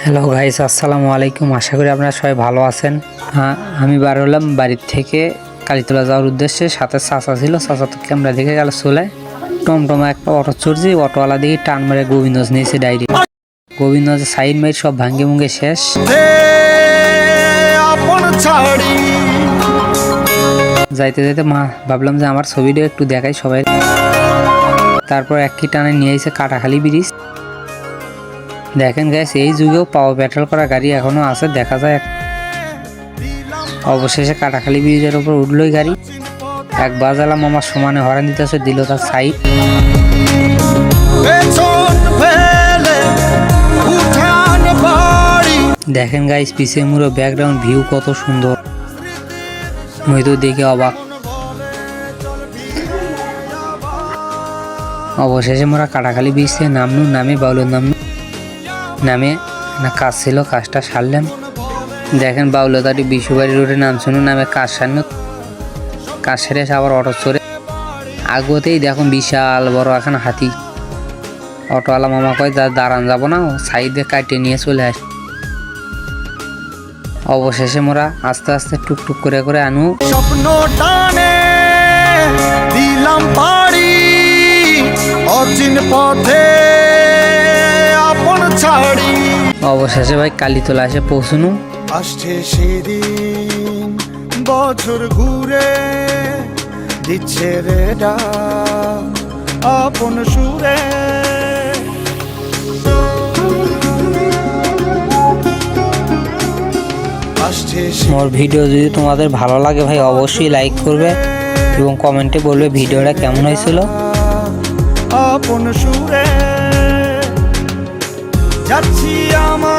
Hello guys, আসসালামু আলাইকুম। আশা করি আপনারা সবাই ভালো আছেন। আমি বার হলাম বাড়ির থেকে কালীতলা যাওয়ার উদ্দেশ্যে। সাথে চাচা ছিল, চাচা তো ক্যামেরা দেখে গেল চলে। টমটমে একটা অটো চড়ছি, অটোওয়ালা দিকে টান মেরে গোবিন্দজ নিয়েছে ডাইরেক্ট। গোবিন্দজ সাইড মাইড সব ভাঙ্গে ভুঙ্গে শেষ। যাইতে যাইতে ভাবলাম যে আমার ছবিটা একটু দেখাই সবাই। তারপর একই টানে নিয়ে এসে কাটাখালী ব্রিজ। দেখেন গাইস, এই যুগেও পাওয়ার পেট্রোল করা গাড়ি এখনো আছে, দেখা যায়। অবশেষে কাটাখালী ব্রিজের উপর উঠলোই গাড়ি। এক বাজালাম আমার সমানে হরেন দিতেছে, দিল তার সাইড। দেখেন গাইস, পিছিয়ে মুড়ো ব্যাকগ্রাউন্ড ভিউ কত সুন্দর, মই তো দেখে অবাক। অবশেষে মোরা কাটাখালী ব্রিজ থেকে নামে বাউলের নামে না কাজ ছিল, কাজটা সারলাম। দেখেন বাউলতাটি বিশুবাড়ি রোডে নামশুনো নামে কাজ সারনো। কাজ সেরে আবার অটো চড়ে আগতেই দেখুন বিশাল বড় এখন হাতি। অটোওয়ালা মামা কয় দাঁড়ান যাবো না, সাইডে কাটিয়ে নিয়ে চলে আসে। অবশেষে মোরা আস্তে আস্তে টুকটুক করে আনু স্বপ্ন টানে দিলাম পাড়ি অচিন পথে আপন ছাড়ি। অবশেষে ভাই কালীতলা এসে পৌঁছনু। আসছে সেদিন বছর ঘুরে দিচ্ছে রে ডাক আপন সুরে। মোর ভিডিও যদি তোমাদের ভালো লাগে ভাই অবশ্যই লাইক করবে এবং কমেন্টে বলবে ভিডিওটা কেমন হয়েছিল। আপন সুরে যাচ্ছি আমার